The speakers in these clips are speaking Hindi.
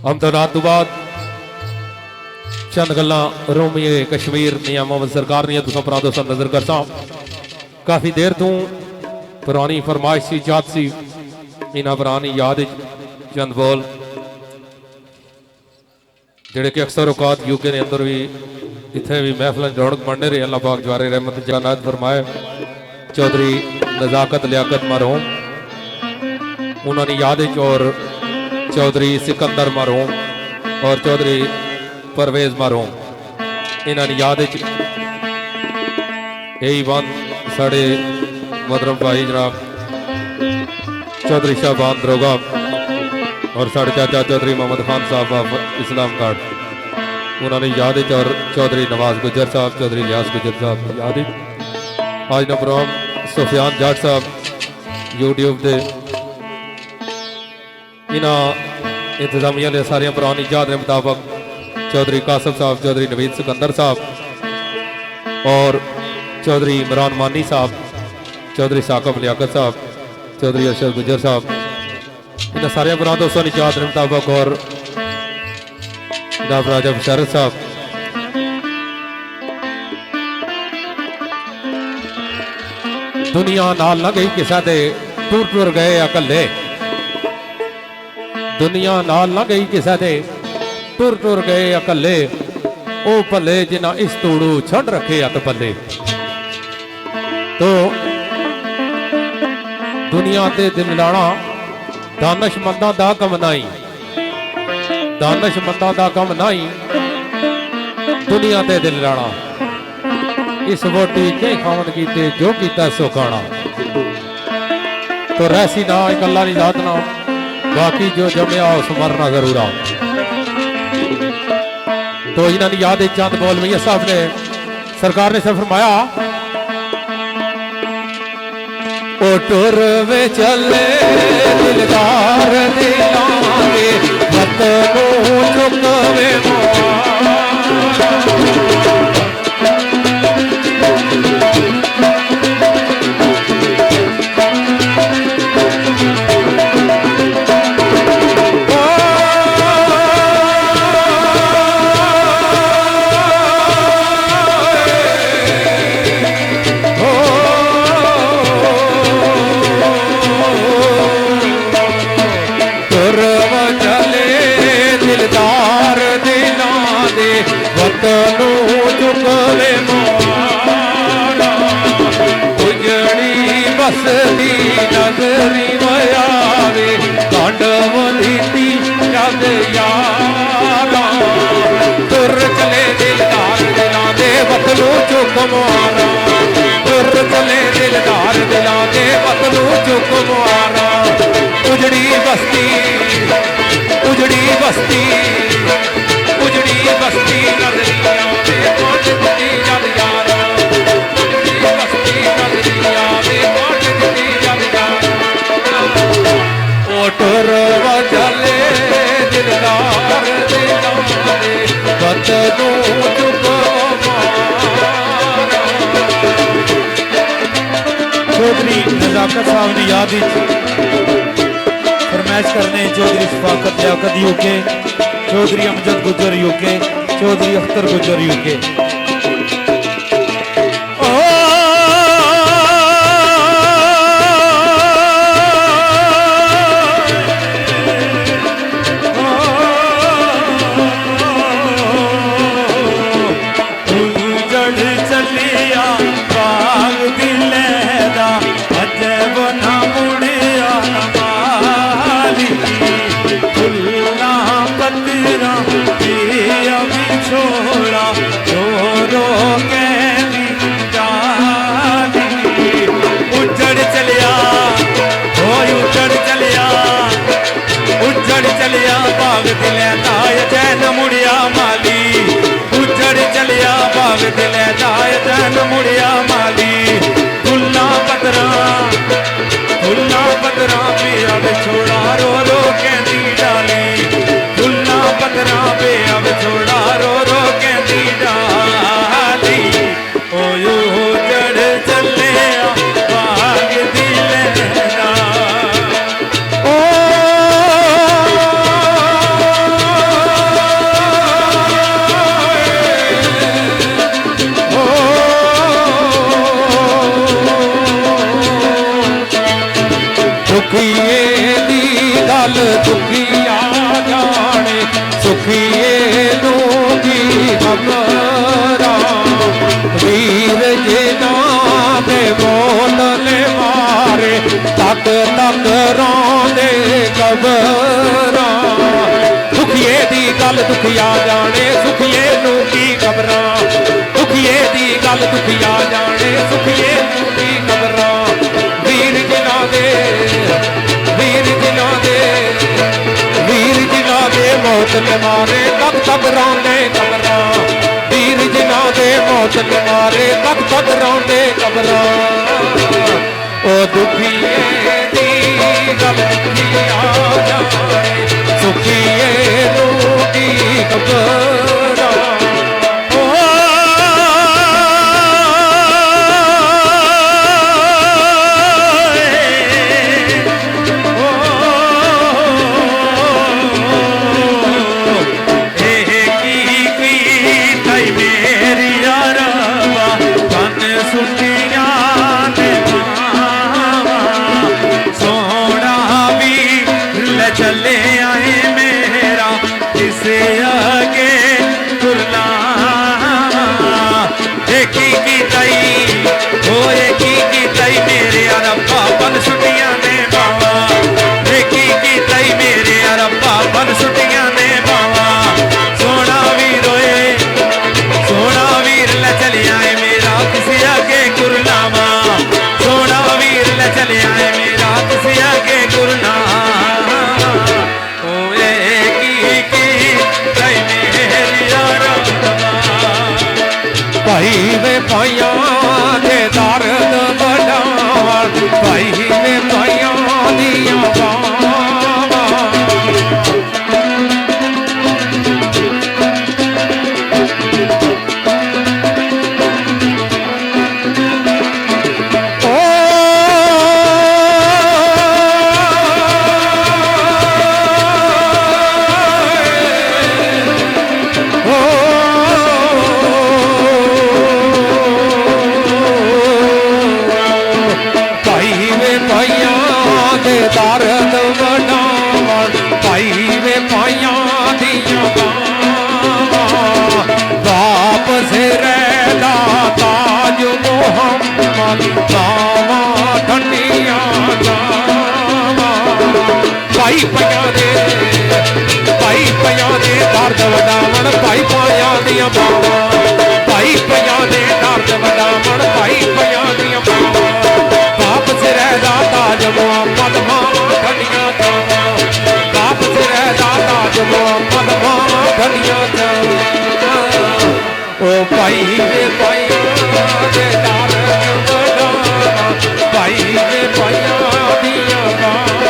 अमदनाथ तो बाद चंद गल्लां रोमिए कश्मीर दियां मोहम्मद सरकार दियां तुसां परा दोस्तां नजर करता। काफ़ी देर तू पुरानी फरमाइश सी याद सी, इन्हां पुरानी याद चंद बोल जिहड़े कि अक्सर औकात यूके के अंदर भी इत्थे भी महफिल रौनक बनने रहे। अल्लाह पाक जवारे रहमत जन्नत फरमाए। चौधरी नज़ाकत लियाकत मरहूम उन्होंने याद और चौधरी सिकंदर मरहूम और चौधरी परवेज मरहूम इन्होंने याद यही बंद साढ़े मोहतरम भाई जनाब चौधरी शाहबान दरोगा और साढ़े चाचा चौधरी मोहम्मद खान साहब ऑफ इस्लामगढ़ उन्होंने याद और चौधरी नवाज गुजर साहब चौधरी लियास गुजर साहब याद आज ना प्रोग्राम सुफियान जाट साहब यूट्यूब के इन्हों इंतजामिया ने सारिया पुरानी याद के मुताबिक चौधरी कासम साहब चौधरी नवीद सिकंदर साहब और चौधरी इमरान मानी साहब चौधरी साकब लियाकत साहब चौधरी अरशद गुजर साहब इन्होंने सारे पुराने दोस्तों की याद के मुताबिक और जनाब राजा बशारत साहब दुनिया नाल न गई किसा दे टुर टुर गए अकले दुनिया नाल न गई किसा दे टुर टुर गए अकले ओ भले जिन्ना इस तूड़ू छड़ रखे अत पले। तो दुनिया ते दिल लाना दानशमंदा दा कम नहीं दानशमंदा दा कम नहीं दुनिया ते दिल लाना इस वोटी के खावन कीते जो कीता सो खाना। तो रहसी ना एक अल्लाह की जात ना बाकी जो जमया उस मरना जरूर आ। तो इन्होंने याद चंद बोल भैया साहब ने सरकार ने सब फरमाया ओ टुर वे चले दिलदार दिलांगे मत को चुकवे बसती नगरी मयावे कांडवती जद यारा तुर चले दिलदार दिलां दे वतनू चुक मारा तुर चले दिलदार दिलां दे वतनू चुक मारा। उजड़ी बस्ती उजड़ी बस्ती उजड़ी बस्ती नजरिया दे कांडवती जद यारा उजड़ी बस्ती नजरिया दे टुर चले दिलदार दिलांगे वतनू चुक मारा। चौधरी नज़ाकत साहब की याद फरमाइश करने चौधरी शफाकत लियाकत यूके चौधरी अमजद गुजर यूके चौधरी अख्तर गुजर यूके। मुड़िया माली फुल्ला पतरा पिया छोड़ा रो रो कहती डाली फुल्ला पतरा पिया छोड़ा रो रो कहती डाली। ओ यो चढ़ चले बाग दिलना ओ दी गल दुखिया जाने सुखिए नू की खबरां दुखिए दी गल दुखिया जाने सुखिए नू की खबरां वीर जिन्हां दे मौत ने मारे तक तक रोंदे कबरां वीर जिन्हां दे मौत ने मारे तक तक रोंदे कबरां ओ दुखिए दी गल दुखिया जाने सुखिए नू की खबरां चले आए मेरा किसे आगे तुरना देखी की तई मेरे अरब्बा बन सुटिया ने बावा देखी की तई मेरे अरब्बा बन सुटिया ने बावा सोना वीर रोए सोना वीर ले चले आए मेरा किसे आगे गुरनामा सोना वीर ले चले आए मेरा किसे आगे गुरना भाई वे भाइयों दे दर्द बढ़ावन भाई वे भाइयों दियां बावां दर्द बढ़ावन भाई वे भाइयां दियां बावां बाप सिरेला ताज मोहम्मद बावां ठंडियां जावां भाई पया दे दर्द वडावन भाई पाया दियां बावां भाई पया दे दर्द वडावन भाई पया दियां बावां बाप सिरेला ताज मोहम्मद धनिया जावा बाप सिरेला ताज मोहम्मद मां धनिया जावा ओ भाई वे भाइयां दे दर्द वडावा भाई वे भाइयां दियां बावां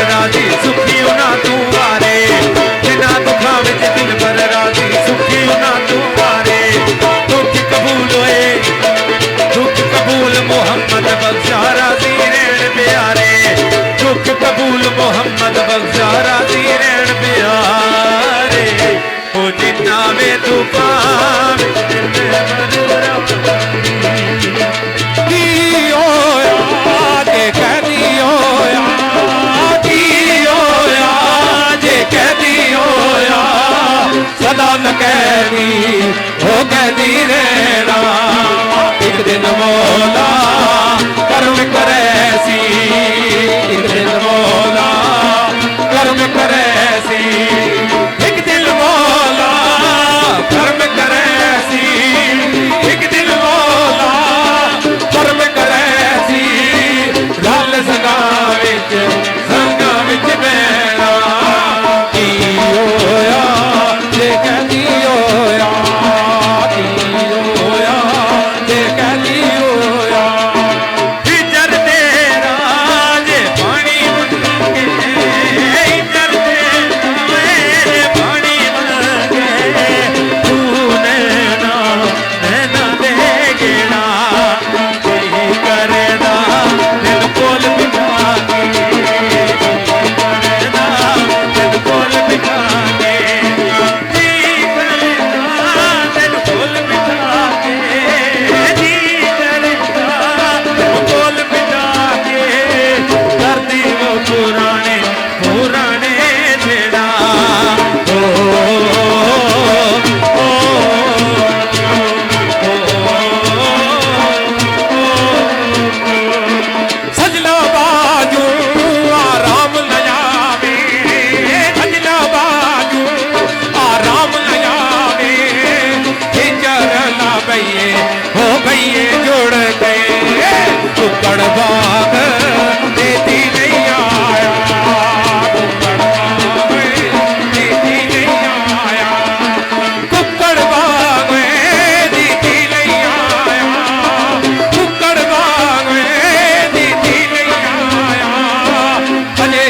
राजी सुखी उना तू वारे जिना दुखा विच दिल भर राजी सुखी उना तू वारे दुख कबूल होए दुख कबूल मोहम्मद बख्शा राजी रहन प्यारे दुख कबूल मोहम्मद बख्शा राजी रहन प्यारे ओ जिन्ना वे दुखा विच दिल भर सदा न कहनी हो कहती रहना एक दिन मौला कर्म करे सी एक दिन मौला कर्म करे सी एक दिन मौला कर्म करे सी एक दिन मौला कर्म करे सी रल संगा विच बहना की होया कहती होया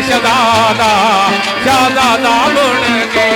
शहजादा शहजादा बन के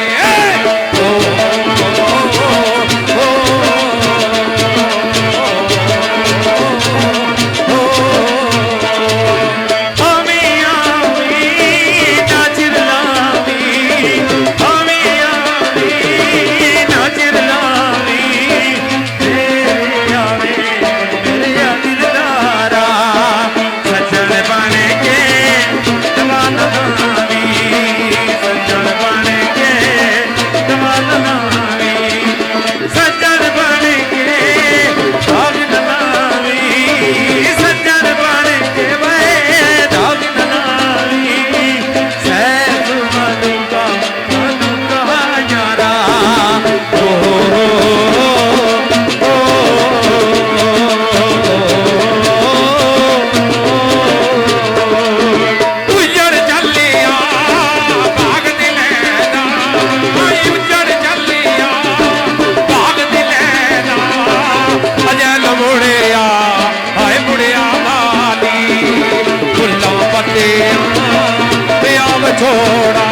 छोड़ा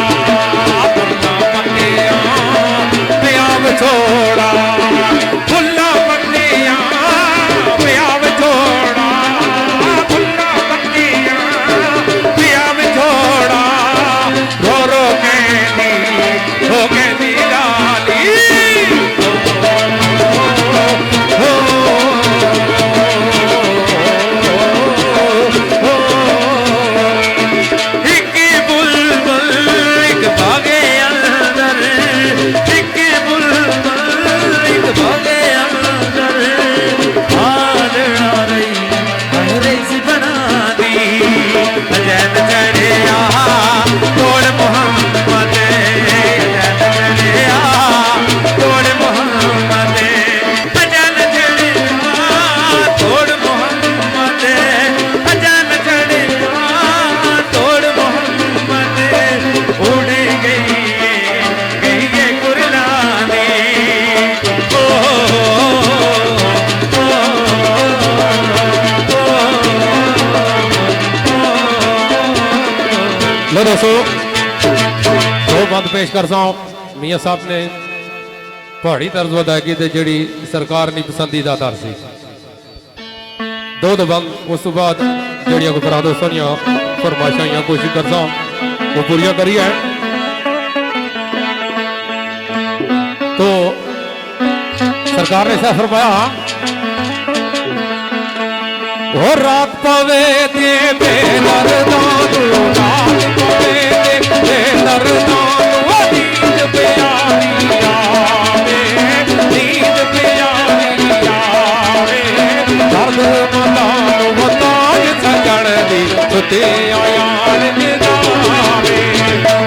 छोड़ा फुल्ला पत्तियां प्याव छोड़ा फुल्ला पत्तियां प्याव छोड़ा रो रो कहती लाली लो दोस्तों दो बंद पेश कर मियाँ साहब ने पहाड़ी तर्ज अदायगी ते जिहड़ी सरकार नहीं पसंदीदा तर्ज सी दो बंद उस तो बाद जिहड़ियां कोई फरादो सोनिया फरमाइशां कोशिश कर वो पूरियां करी है तो सरकार ने ऐसा फरमाया हो रात पवे ते बेदर्दां रात पवे ते बेदर्दां नींद प्यारी आवे नींद प्यारी आवे दर्द मदान बताए सजण दी सुते आयान निगावे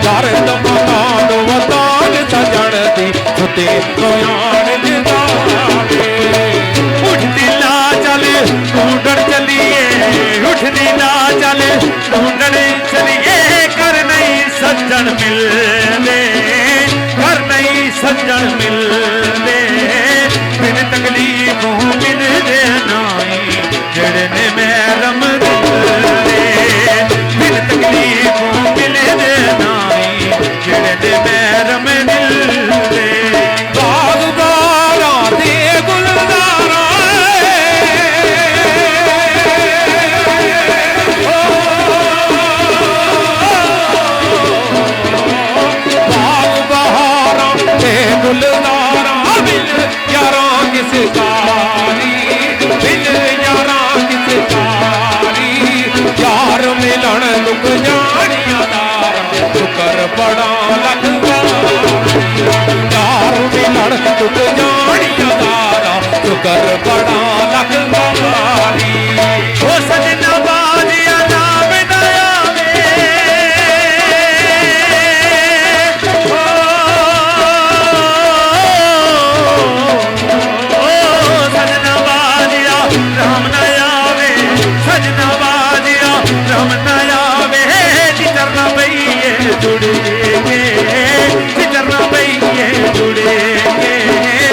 दर्द मदान बताए सजण दी सुते आयान निगावे उठती ला चले ढूंढण चलिए उठती ला चले ढूंढण चलिए कर नहीं सज्जन मिलने कर नहीं सज्जन मिलने बिन तकलीफों मिल दे नाई जेड़े ने मैरम दिले बिन तकलीफों मिल दे नाई जेड़े ने मैरम दिले बाग बारा दे गुलदारा गुलदारा बिल यारा किस कारी बिल यारा किस कारी यार मिलन दुख जानिया दार शुकर बड़ा लगवा यार मिलन दुख जानिया दारा शुकर बड़ा लगवा ओ सजना बाजिया नाम दया जुड़ेंगे जुड़ेंगे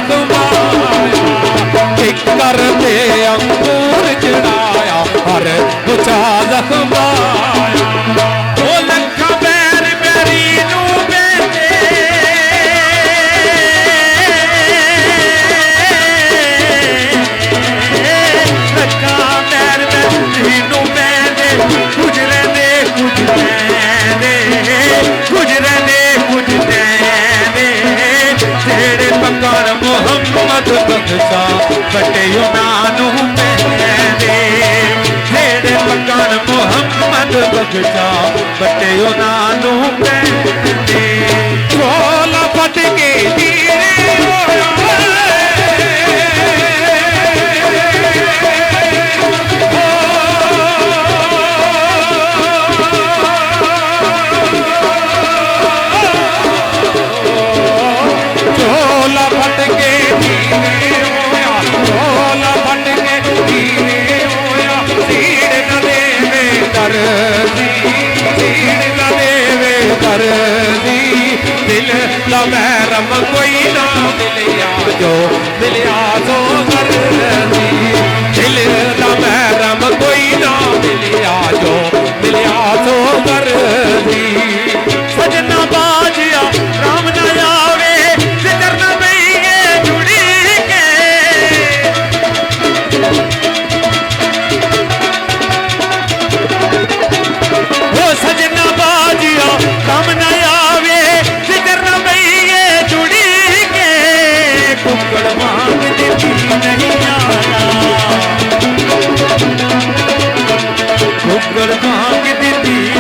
ਜ਼ਖਮਾਇਆ ਕਿੱਕਰ ਤੇ ਅੰਗੂਰ ਚੜਾਇਆ ਹਰ ਬੁਝਾ ਜ਼ਖਮਾਇਆ ਉਹ ਲੱਖਾਂ ਬੈਰ ਬੈਰੀ ਨੂੰ ਬੈਠੇ ਲੱਖਾਂ ਬੈਰ ਬੈਰੀ ਨੂੰ ਬੈਠੇ ਕੁਝ ਰਹਿੰਦੇ ਕੁਝ ਰਹਿੰਦੇ ਕੁਝ ਰਹਿੰਦੇ ਕੁਝ ਰਹਿੰਦੇ ਤੇਰੇ ਪਕਾਰ ਮੁਹੰਮਦ ਬਖਸ਼ਾ ਕੱਟੇ ਉਹਨਾਂ ਨੂੰ ਪੈਂਦੇ ਤੇਰੇ ਪਕਾਰ ਮੁਹੰਮਦ ਬਖਸ਼ਾ ਕੱਟੇ ਉਹਨਾਂ ਨੂੰ ਪੈਂਦੇ ਝੋਲਾ ਫਟ ਕੇ ਤੀਰੇ ਹੋਇਆ ਝੋਲਾ ਫਟ ਕੇ ਤੀਰੇ ਹੋਇਆ ਝੋਲਾ ਫਟ ਕੇ ਤੀਰੇ ਹੋਇਆ ਸੀੜ ਨਾ ਦੇਵੇ ਕਰਦੀ ਸੀੜ ਨਾ ਦੇਵੇ ਕਰਦੀ ਦਿਲ ਦਾ ਮਹਿਰਮ ਕੋਈ ਨਾ ਮਿਲਿਆ ਜੋ ਮਿਲਿਆ ਸੋ ਕਰਦੀ ਦਿਲ ਦਾ ਮਹਿਰਮ ਕੋਈ ਨਾ ਮਿਲਿਆ ਜੋ ਮਿਲਿਆ ਸੋ ਕਰਦੀ ਸਜਣਾ ਬਾਜਿਆ ਰਾਮ ਨਾ ਆਵੇ ਜ਼ਿਕਰ ਨਾ ਪਈਏ ਜੁੜੀ ਕੇ ਉਹ ਸਜਣਾ ਬਾਜਿਆ ਰਾਮ ਨਾ ਆਵੇ ਜ਼ਿਕਰ ਨਾ ਪਈਏ ਜੁੜੀ ਕੇ ਕੁੱਕੜ ਵਾਂਗ ਦਿੱਤੀ ਨਹੀਂ ਆਇਆ ਕੁੱਕੜ ਵਾਂਗ ਦਿੱਤੀ